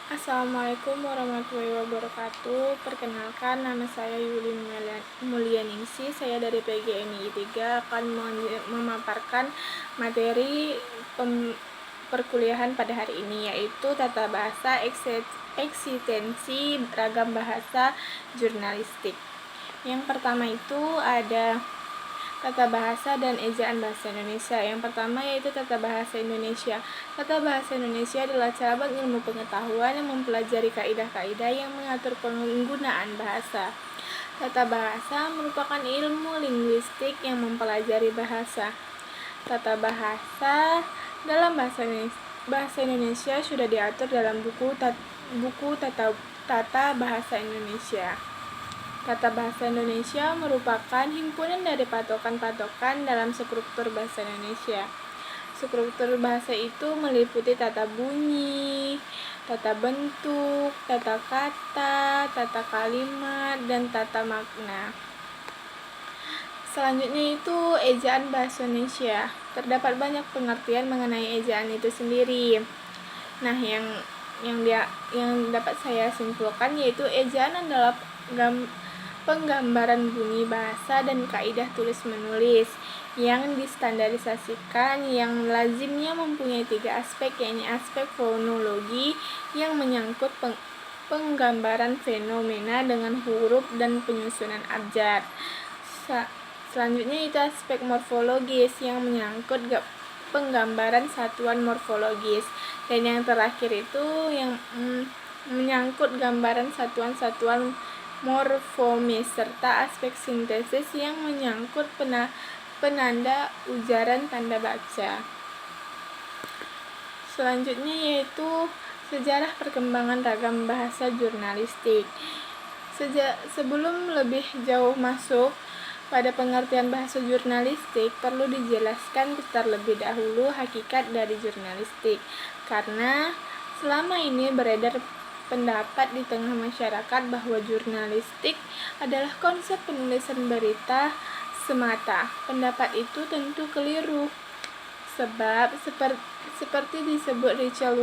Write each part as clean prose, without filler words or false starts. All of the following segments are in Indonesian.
Assalamualaikum warahmatullahi wabarakatuh. Perkenalkan, nama saya Yuli Mulyaningsi. Saya dari PGMI 3 akan memaparkan materi perkuliahan pada hari ini, yaitu tata bahasa eksistensi ragam bahasa jurnalistik. Yang pertama itu ada tata bahasa dan ejaan bahasa Indonesia. Yang pertama yaitu tata bahasa Indonesia. Tata bahasa Indonesia adalah cabang ilmu pengetahuan yang mempelajari kaidah-kaidah yang mengatur penggunaan bahasa. Tata bahasa merupakan ilmu linguistik yang mempelajari bahasa. Tata bahasa dalam bahasa Indonesia sudah diatur dalam buku Tata Bahasa Indonesia. Tata bahasa Indonesia merupakan himpunan dari patokan-patokan dalam struktur bahasa Indonesia. Struktur bahasa itu meliputi tata bunyi, tata bentuk, tata kata, tata kalimat, dan tata makna. Selanjutnya itu ejaan bahasa Indonesia. Terdapat banyak pengertian mengenai ejaan itu sendiri. Nah, yang dapat saya simpulkan yaitu ejaan adalah penggambaran bunyi bahasa dan kaidah tulis-menulis yang distandarisasikan yang lazimnya mempunyai 3 aspek, yaitu aspek fonologi yang menyangkut penggambaran fenomena dengan huruf dan penyusunan abjad. Selanjutnya itu aspek morfologis yang menyangkut penggambaran satuan morfologis, dan yang terakhir itu yang menyangkut gambaran satuan-satuan morfomis serta aspek sintesis yang menyangkut penanda ujaran tanda baca. Selanjutnya yaitu sejarah perkembangan ragam bahasa jurnalistik. Sebelum lebih jauh masuk pada pengertian bahasa jurnalistik, perlu dijelaskan terlebih dahulu hakikat dari jurnalistik, karena selama ini beredar pendapat di tengah masyarakat bahwa jurnalistik adalah konsep penulisan berita semata. Pendapat itu tentu keliru, sebab seperti disebut Richard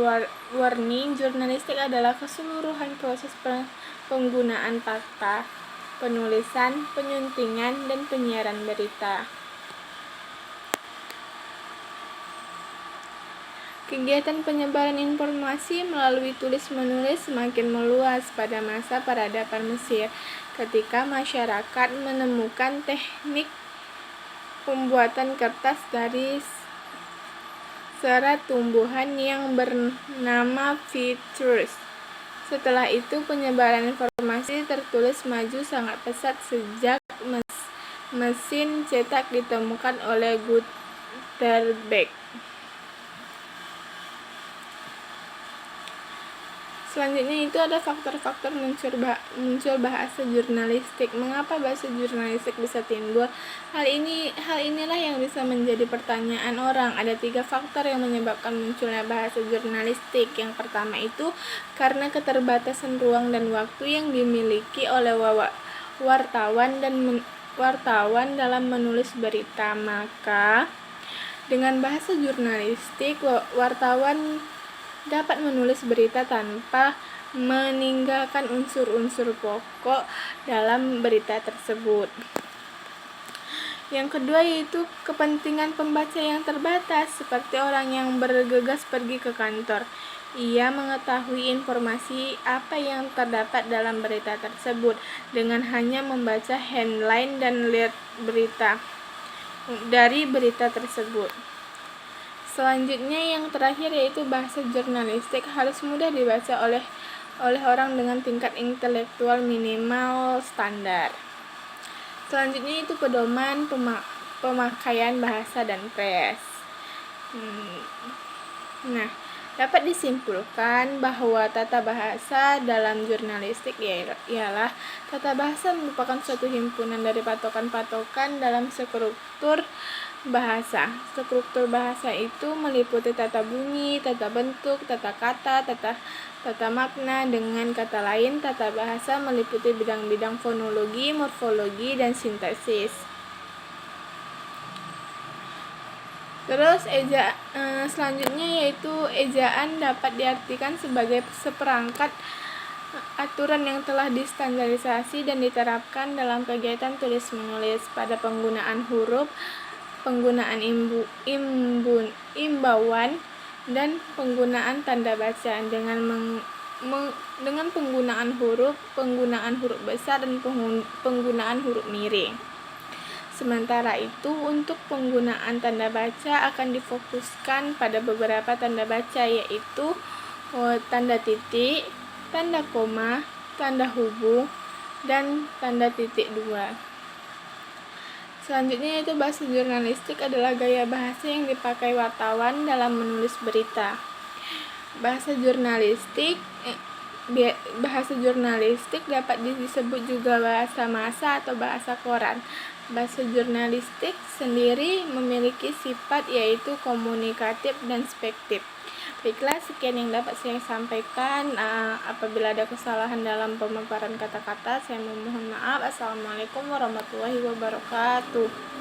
Warning, jurnalistik adalah keseluruhan proses penggunaan fakta, penulisan, penyuntingan, dan penyiaran berita. Kegiatan penyebaran informasi melalui tulis-menulis semakin meluas pada masa peradaban Mesir, ketika masyarakat menemukan teknik pembuatan kertas dari serat tumbuhan yang bernama papyrus. Setelah itu, penyebaran informasi tertulis maju sangat pesat sejak mesin cetak ditemukan oleh Gutenberg. Selanjutnya itu ada faktor-faktor muncul bahasa jurnalistik. Mengapa bahasa jurnalistik bisa timbul? Hal inilah yang bisa menjadi pertanyaan orang. Ada 3 faktor yang menyebabkan munculnya bahasa jurnalistik. Yang pertama itu karena keterbatasan ruang dan waktu yang dimiliki oleh wartawan dalam menulis berita. Maka dengan bahasa jurnalistik, wartawan dapat menulis berita tanpa meninggalkan unsur-unsur pokok dalam berita tersebut. Yang kedua yaitu kepentingan pembaca yang terbatas, seperti orang yang bergegas pergi ke kantor. Ia mengetahui informasi apa yang terdapat dalam berita tersebut dengan hanya membaca headline dan lihat berita dari berita tersebut. Selanjutnya yang terakhir yaitu bahasa jurnalistik harus mudah dibaca oleh orang dengan tingkat intelektual minimal standar. Selanjutnya itu pedoman pemakaian bahasa dan pres. Nah, dapat disimpulkan bahwa tata bahasa dalam jurnalistik ialah tata bahasa merupakan suatu himpunan dari patokan-patokan dalam struktur bahasa. Struktur bahasa itu meliputi tata bunyi, tata bentuk, tata kata, tata makna. Dengan kata lain, tata bahasa meliputi bidang-bidang fonologi, morfologi, dan sintesis. Terus selanjutnya yaitu ejaan dapat diartikan sebagai seperangkat aturan yang telah distandarisasi dan diterapkan dalam kegiatan tulis menulis pada penggunaan huruf, penggunaan imbauan, dan penggunaan tanda baca dengan penggunaan huruf besar dan penggunaan huruf miring. Sementara itu, untuk penggunaan tanda baca akan difokuskan pada beberapa tanda baca, yaitu tanda titik, tanda koma, tanda hubung, dan tanda titik dua. Selanjutnya yaitu bahasa jurnalistik adalah gaya bahasa yang dipakai wartawan dalam menulis berita. Bahasa jurnalistik dapat disebut juga bahasa massa atau bahasa koran. Bahasa jurnalistik sendiri memiliki sifat yaitu komunikatif dan spektif. Baiklah, sekian yang dapat saya sampaikan. Apabila ada kesalahan dalam pemaparan kata-kata, saya memohon maaf. Assalamualaikum warahmatullahi wabarakatuh.